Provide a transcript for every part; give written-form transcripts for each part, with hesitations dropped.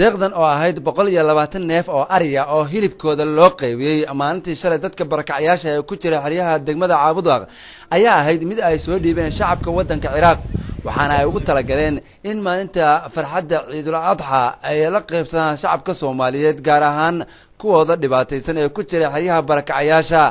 deeqdan oo ahayd 120 neef oo ariga oo hilibkooda loo qaybiyay maalintii shalay dadka barakacayaasha ee ku jira xeryaha degmada Caabudwaaq ayaa ahayd mid ay soo dhiibeen shacabka wadanka Ciraaq waxaana ay ugu talagaleen in maalinta farxadda Ciidul Adha ay la qaybsadaan shacabka Soomaaliyeed gaar ahaan kuwooda dhibaataysan ee ku jira xeryaha barakacayaasha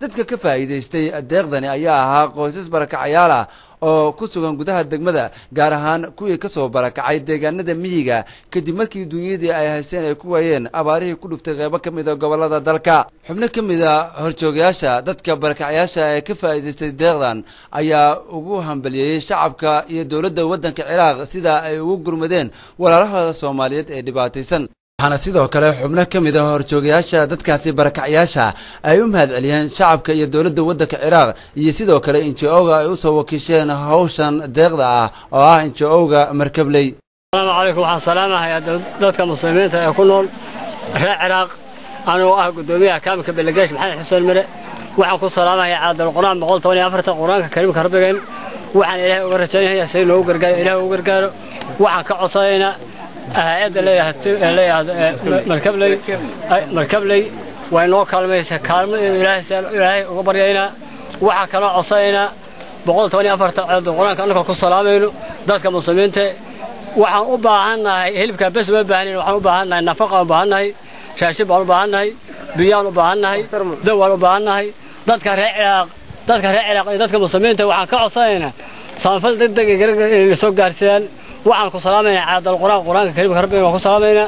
dadka ka faa'iideystay deeqdani ayaa ahaa qoysas barakacayaal ah oo ku sugan gudaha degmada gaar ahaan kuwii ka soo barakacay deegaanada miyiga kadib markii dunyadii ay haysteen ay ku waayeen abaarihii ku dhuftay qaybo kamid ah gobolada dalka xubno kamid ah horjoogayaasha dadka barakacayaasha ee ka faa'iideystay deeqdan ayaa ugu hambalyeeyay shacabka iyo dawladda wadanka Ciraaq sida ay ugu gurmadeen walaalahooda Soomaaliyeed ee dhibaataysan waxaana sidoo kale xubno kamid ah horjoogayaasha dadkaasi barakacayaasha ay u mahadceliyeen shacabka iyo dawladda wadanka Ciraaq iyo sidoo kale NGO-ga ay u soo wakiisheen hawshan deeqda ah oo ah NGO-ga Markabley. Assalaamu calaykum waxaan salaamahay dadka muslimiinta ee ku nool Ciraaq anoo ah gudoomiyaha kaamka Belegesh Maxamed Xuseen Mire waxaan ku salaamahay caadal Quraan 114 Quraanka Kariimka Rabbigeen waxaan Ilaahay uga rajaynayaa si loo gargaaro Ilaahay uga gargaaro waxaan ka codsanaynaa هذا مركبلي وينو كلمة كلمة إلهي وبرينا وحكنا عصينا بقول توني أفرت القرآن كأنك كل سلامينه ذاتك مسلمين ته وحن أباهنا هلبك بس ما بهني وحن أباهنا النفقة أباهنا شاشب أباهنا بيان أباهنا دول أباهنا ذاتك رعاق ذاتك مسلمين ته وحن كعصينا صنفل ضدك اللي سوق قارسين waxaan ku salaamayna caadal quraanka kariimka Rabbiga waan ku salaamayna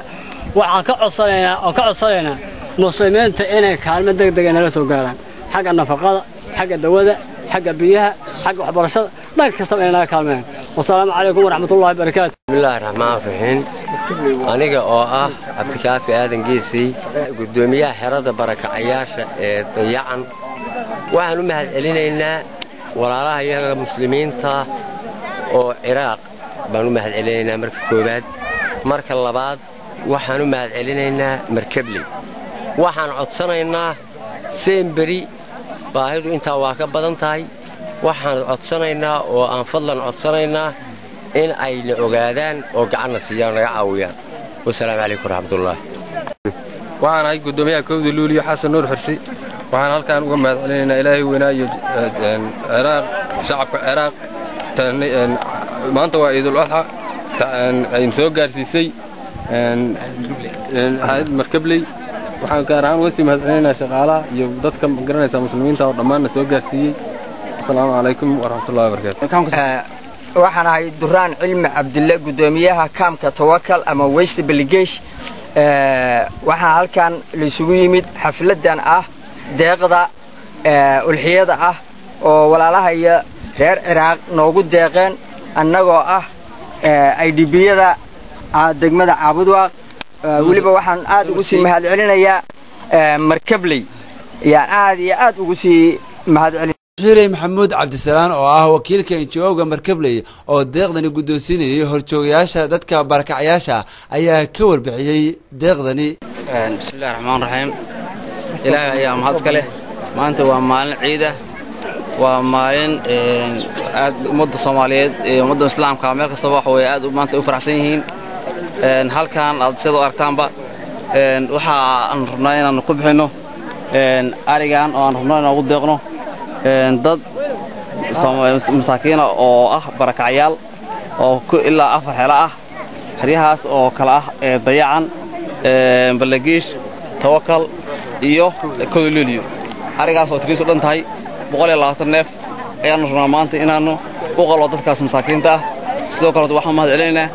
waxaan ka codsanaynaa muslimiinta inay kaalmo degdeg ah nala soo gaaraan xagga nafaqada xagga dawada xagga biyaha xagga waxbarashada dhanka kasta inay kaalmeeyaan wassalaamu calaykum waraxmatullaahi wabarakaatuh bismillaahir rahmaanir rahiim aniga oo ah Cabdikaafi Aadan Geesay gudoomiyaha xerada barakacayaasha ee dayacan waxaan u mahadcelinaynaa walaalaha iyaga muslimiinta oo Ciraaq baan u mahadcelinaynaa marka koobaad marka labaad waxaan u mahadcelinaynaa Markabley waxaan codsanaynaa Semberi baahidu inta waa ka badan tahay waxaan codsanaynaa oo aan fadlan codsanaynaa in ay la ogaadaan oo gacan siiyaan naga caawiyaan wassalaamu calaykum waraxmatullaahi waxaan ahay gudoomiyaha kooxda Luuliyo Xasan Nuur Xirsi waxaan halkaan uga mahadcelinaynaa Ilaahay weynaayo Ciraaq shacabka Ciraaq maanta waa Ciidul Adha ay soo gaarsiisay hay'ad Markabley waxaan gaar ahaan uga sii mahadcelinaynaa shaqaalaha iyo dadka garanaysa muslimiinta oo dhammaan soo gaarsiiyay assalaamu calaykum waraxmatullaahi wabarakaatuh waxaan ahay Duraan Cilmi Cabdille gudoomiyaha kaamka Tawakkal ama West Belegesh waxaan halkaan la isugu yimid xafladan ah deeqda ulxiyada ah oo walaalaha iyo reer Ciraaq noogu deeqeen annagoo ah IDB-yada degmada Caabudwaaq waliba waxaan aad ugu sii mahadcelinayaa Markabley aad ugu sii mahadcelin Xiray Maxamuud Cabdisalaam oo ah wakiilka NGO-ga Markabley oo deeqdani guddoonsiinayay horjoogayaasha dadka barakacayaasha ayaa ka warbixiyay deeqdani bismillaahir rahmaanir rahiim ilaahay ayaa mahad kale maanta waa maalin ciid ah waa maalin ummadda Soomaaliyeed ee ummadda Islaamka meel kasta waxa way aad maanta u faraxsan yihiin halkaan aad sidoo aragtaanba waxa aan rabnaa inaan ku bixino arigan oo aan rabnaa inaan ugu deeqno dad masaakiin oo ah barakacayaal oo ku ilaa 4 xeelo ah xeryahaas oo kala ah dayacan Belegesh Tawakkal iyo Luuliyo arigaas oo tiriiso dhan tahay 120 neef ayaan rabnaa maanta inaanu u qalo dadkaas masaakiinta ah sidoo kale waxaan mahadcelinaynaa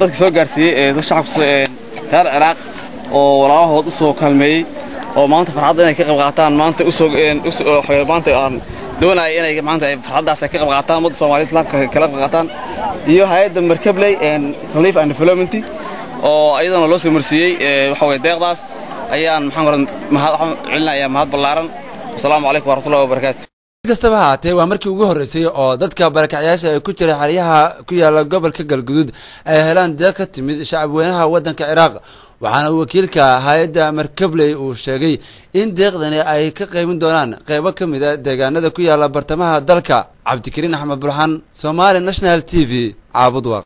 dadka soo gaarsiiyay shacabka reer Ciraaq oo walaalahood u soo kalmeeyay oo maanta farxadda inay ka qayb qaataan maanta maanta aan doonayo inay maanta farxaddaas ka qayb qaataan ummadda Soomaaliyeed kala qayb qaataan iyo hay'adda Markabley Relief and Development oo ayadana loo soo marsiiyay waxa way deeqdaas ayaan maxaan celinayaa mahad ballaaran assalaamu calaykum waraxmatullaahi wabarakaatuh kastaba haatee waa markii ugu horeysay oo dadka barakacayaasha ay ku jira xeryaha ku yaala gobolka Galgaduud ay helaan deeq ka timid shacab weynaha wadanka Ciraaq waxaana wakiilka hay'adda Markabley uu sheegay in deeqdani ay ka qaybin doonaan qaybo kamid ah deegaanada ku yaala bartamaha dalka Cabdikariin Axmed Burhan Somali National TV Caabudwaaq.